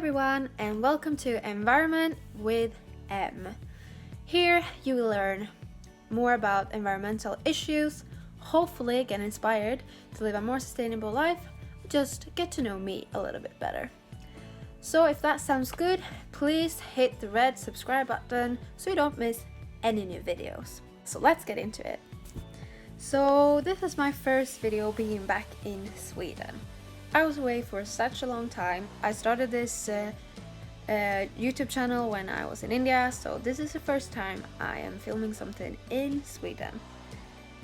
everyone, and welcome to Environment with M. Here you will learn more about environmental issues, hopefully get inspired to live a more sustainable life, just get to know me a little bit better. So if that sounds good, please hit the red subscribe button so you don't miss any new videos. So let's get into it. So this is my first video being back in Sweden. I was away for such a long time. I started this YouTube channel when I was in India, so this is the first time I am filming something in Sweden.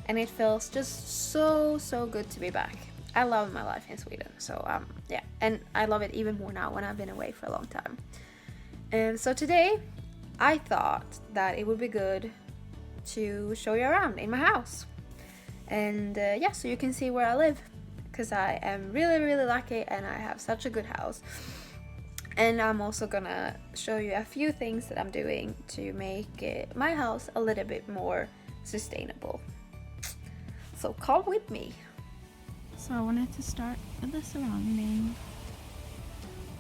And it feels just so good to be back. I love my life in Sweden, so yeah, and I love it even more now when I've been away for a long time. And so today I thought that it would be good to show you around in my house. And yeah, so you can see where I live, because I am really lucky and I have such a good house. And I'm also gonna show you a few things that I'm doing to make my house a little bit more sustainable. So come with me. So I wanted to start with the surrounding,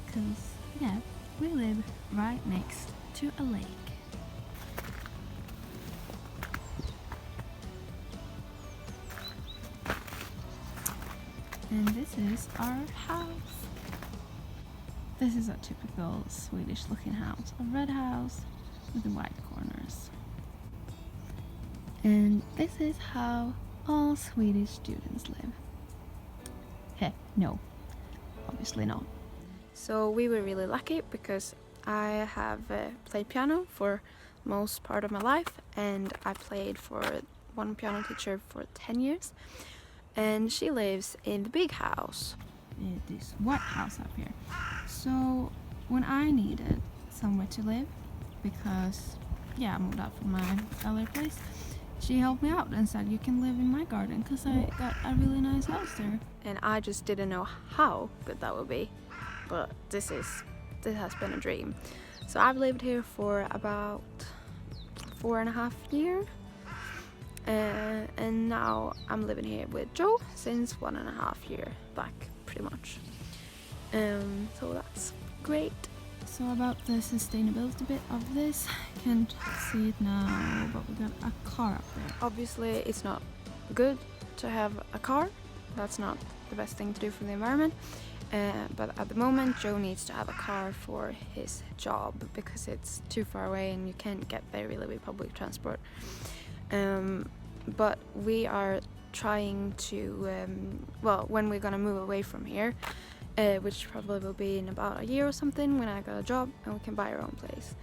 because yeah, we live right next to a lake. And this is our house. This is a typical Swedish looking house, a red house with the white corners. And this is how all Swedish students live. Heh, no, obviously not. So we were really lucky because I have played piano for most part of my life, and I played for one piano teacher for 10 years. And she lives in the big house. This white house up here. So when I needed somewhere to live, because yeah, I moved out from my earlier place, she helped me out and said you can live in my garden, because I got a really nice house there. And I just didn't know how good that would be, but this has been a dream. So I've lived here for about 4.5 years. And now I'm living here with Joe since 1.5 years back, pretty much. So that's great. So about the sustainability bit of this, can't see it now, but we got a car up there. Obviously it's not good to have a car. That's not the best thing to do for the environment. But at the moment Joe needs to have a car for his job because it's too far away and you can't get there really with public transport. But we are trying to, well, when we're gonna move away from here, which probably will be in about a year or something, when I got a job and we can buy our own place,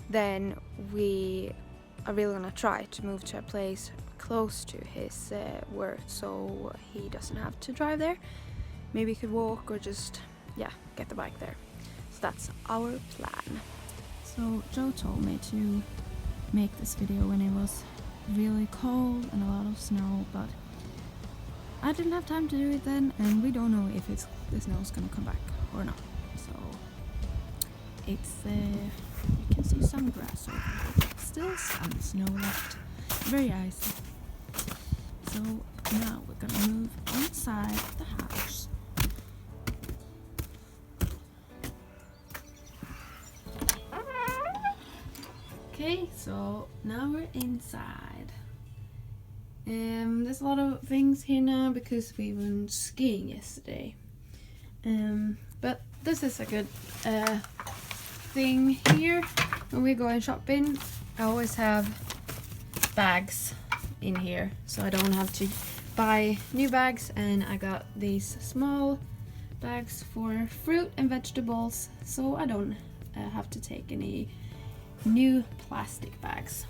then we are really gonna try to move to a place close to his work, so he doesn't have to drive there. Maybe he could walk or just, yeah, get the bike there. So that's our plan. So Joe told me to make this video when it was really cold and a lot of snow, but I didn't have time to do it then, and we don't know if the snow's gonna come back or not. So it's you can see some grass over here. Still some snow left, very icy. So now we're gonna move inside the house. Okay, so now we're inside. There's a lot of things here now because we went skiing yesterday. But this is a good thing here. When we go shopping, I always have bags in here, so I don't have to buy new bags, and I got these small bags for fruit and vegetables, so I don't have to take any new plastic bags.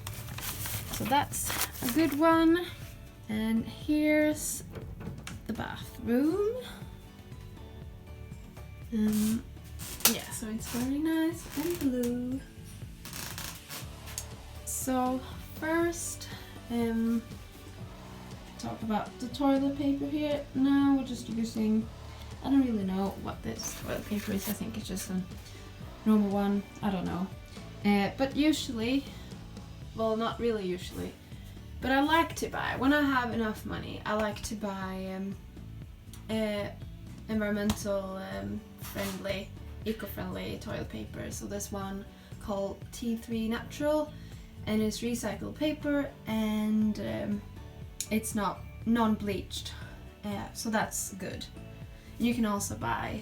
So that's a good one. And here's the bathroom. Yeah, so it's very nice and blue. So first, talk about the toilet paper here. Now we're just using, I don't really know what this toilet paper is. I think it's just a normal one. I don't know. But usually, well, not really usually, but I like to buy, when I have enough money, I like to buy environmental friendly eco-friendly toilet paper. So this one called T3 Natural, and it's recycled paper, and it's not non-bleached, so that's good. You can also buy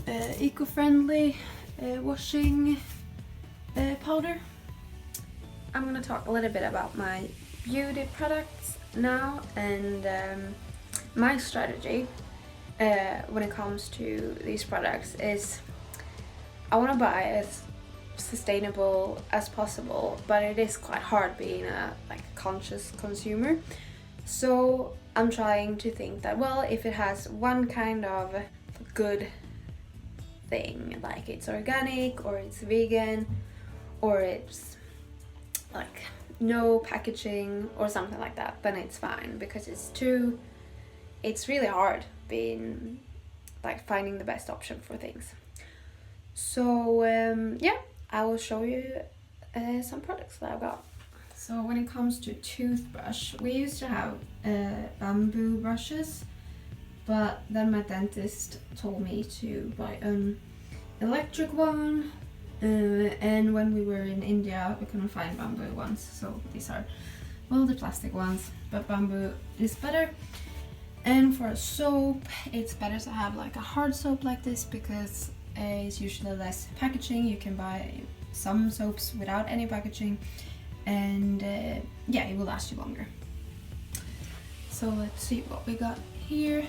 eco-friendly washing powder. I'm gonna talk a little bit about my beauty products now, and my strategy when it comes to these products is I want to buy as sustainable as possible, but it is quite hard being a conscious consumer. So I'm trying to think that, well, if it has one kind of good thing, like it's organic or it's vegan or it's like no packaging or something like that, then it's fine, because it's really hard being finding the best option for things. So yeah, I will show you some products that I've got. So when it comes to toothbrush, we used to have bamboo brushes, but then my dentist told me to buy an electric one, and when we were in India we couldn't find bamboo ones, so these are, well, the plastic ones, but bamboo is better. And for a soap, it's better to have like a hard soap like this, because it's usually less packaging. You can buy some soaps without any packaging, and yeah, it will last you longer. So let's see what we got here.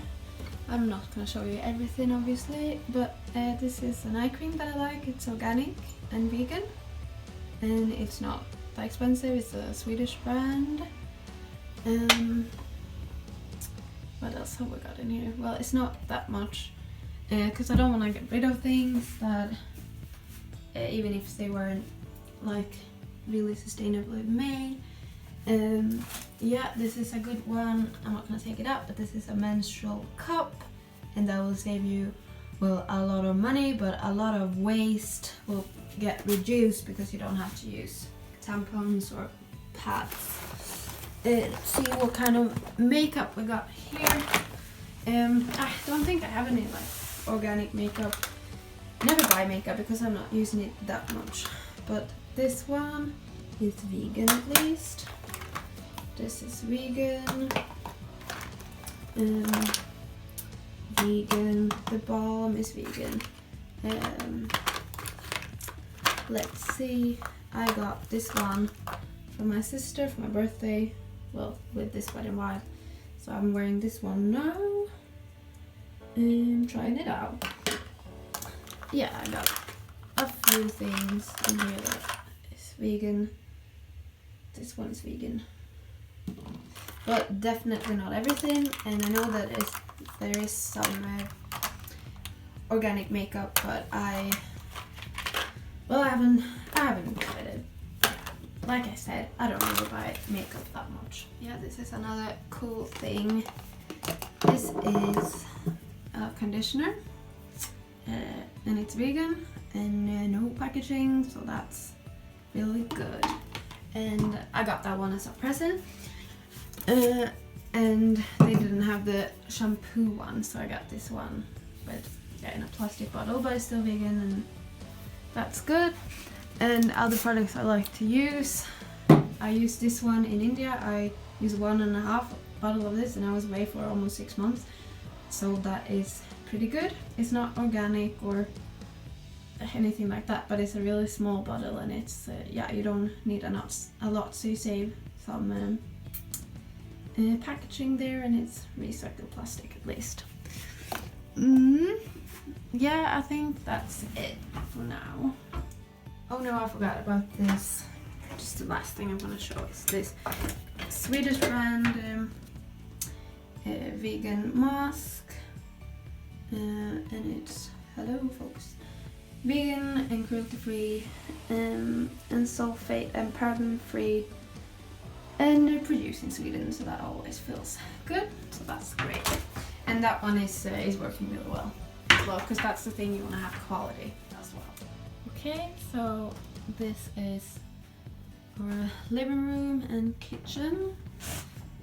I'm not gonna show you everything obviously, but this is an eye cream that I like. It's organic and vegan, and it's not that expensive. It's a Swedish brand. What else have we got in here? Well, it's not that much, because I don't want to get rid of things that, even if they weren't like really sustainably made. Yeah, this is a good one. I'm not gonna take it out, but this is a menstrual cup, and that will save you, well, a lot of money, but a lot of waste will get reduced because you don't have to use tampons or pads. Let's see what kind of makeup we got here. I don't think I have any organic makeup. I never buy makeup because I'm not using it that much, but this one is vegan at least. This is vegan. Vegan. The balm is vegan. Let's see. I got this one for my sister for my birthday. Well, with this Wet n Wild. So I'm wearing this one now. And trying it out. Yeah, I got a few things in here that is vegan. This one is vegan, but definitely not everything. And I know that there is some organic makeup, but I haven't tried it. Like I said, I don't really buy makeup that much. Yeah, this is another cool thing. This is a conditioner, and it's vegan and no packaging, so that's really good. And I got that one as a present, and they didn't have the shampoo one, so I got this one in a plastic bottle, but it's still vegan, and that's good. And other products I like to use, I use this one in India. I use 1.5 bottle of this, and I was away for almost 6 months, so that is pretty good. It's not organic or anything like that, but it's a really small bottle, and it's yeah, you don't need a lot, so you save some packaging there, and it's recycled plastic at least. Yeah, I think that's it for now. Oh no, I forgot about this. Just the last thing I'm gonna show is this Swedish brand vegan mask, and it's, hello folks, vegan and cruelty free, and sulfate and paraben free, and produced in Sweden, so that always feels good, so that's great. And that one is working really well as well, because that's the thing, you want to have quality as well. Okay, so this is our living room and kitchen.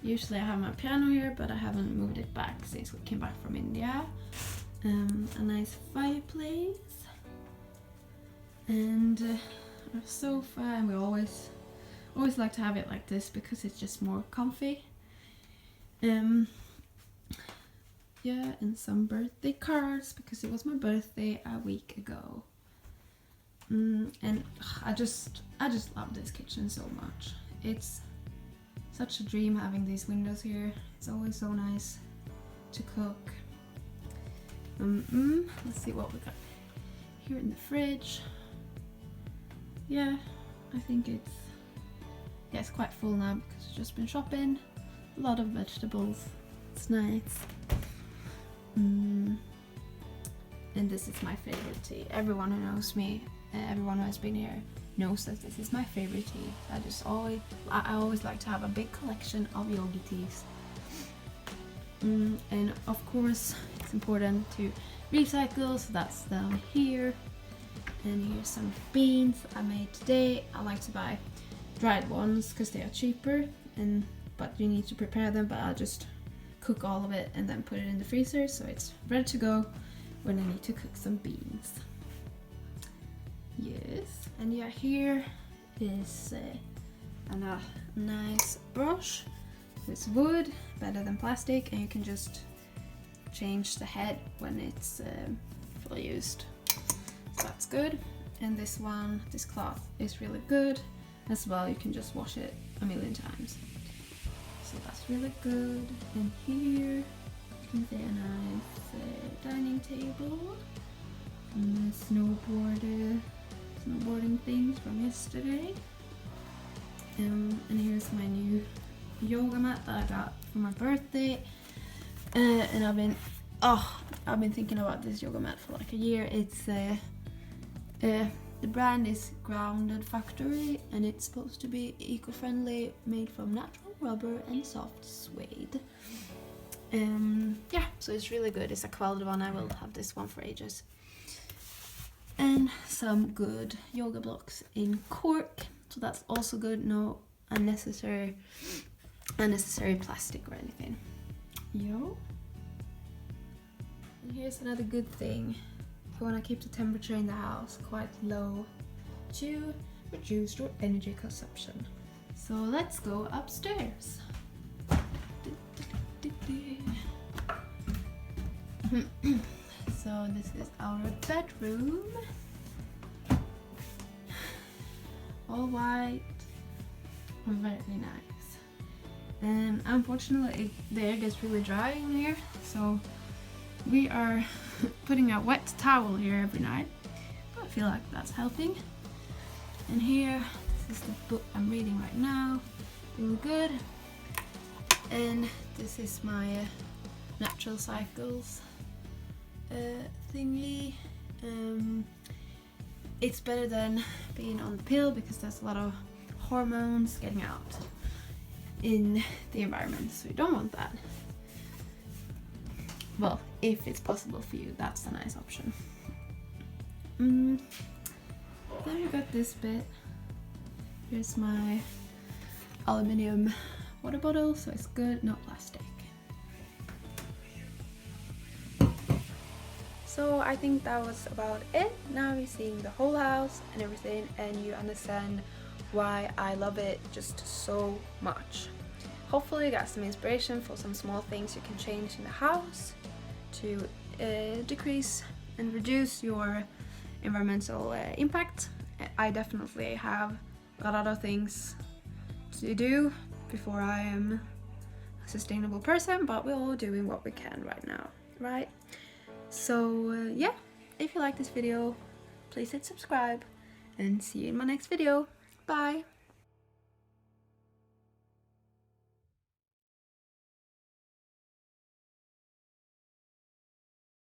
Usually I have my piano here, but I haven't moved it back since we came back from India. A nice fireplace. And our sofa, and we always like to have it like this because it's just more comfy. Yeah, and some birthday cards because it was my birthday a week ago. And I just love this kitchen so much. It's such a dream having these windows here. It's always so nice to cook. Let's see what we got here in the fridge. Yeah, I think it's quite full now because I've just been shopping. A lot of vegetables. It's nice. And this is my favorite tea. Everyone who knows me, everyone who has been here knows that this is my favorite tea. I always like to have a big collection of yogi teas. And of course it's important to recycle, so that's down here. And here's some beans I made today. I like to buy dried ones because they are cheaper, but you need to prepare them, but I'll just cook all of it and then put it in the freezer so it's ready to go when I need to cook some beans. Yes, and yeah, here is a nice brush. It's wood, better than plastic, and you can just change the head when it's fully used. So that's good. And this cloth is really good as well. You can just wash it a million times. So that's really good. And here you can see a nice dining table. And the snowboarding things from yesterday. And here's my new yoga mat that I got for my birthday. And I've been thinking about this yoga mat for like a year. It's the brand is Grounded Factory, and it's supposed to be eco-friendly, made from natural rubber and soft suede. Yeah, so it's really good. It's a quality one. I will have this one for ages. And some good yoga blocks in cork, so that's also good. No unnecessary plastic or anything. Yo. And here's another good thing. You want to keep the temperature in the house quite low to reduce your energy consumption. So let's go upstairs. So this is our bedroom. All white and very nice. And unfortunately the air gets really dry in here, so we are putting a wet towel here every night. I feel like that's helping. And here, this is the book I'm reading right now. Really good. And this is my natural cycles thingy. It's better than being on the pill because there's a lot of hormones getting out in the environment, so you don't want that. Well, if it's possible for you, that's a nice option. Then we got this bit. Here's my aluminium water bottle, so it's good, no plastic. So I think that was about it. Now you're seeing the whole house and everything, and you understand why I love it just so much. Hopefully you got some inspiration for some small things you can change in the house to decrease and reduce your environmental impact. I definitely have a lot of things to do before I am a sustainable person, but we're all doing what we can right now, right? So yeah, if you like this video, please hit subscribe and see you in my next video. Bye!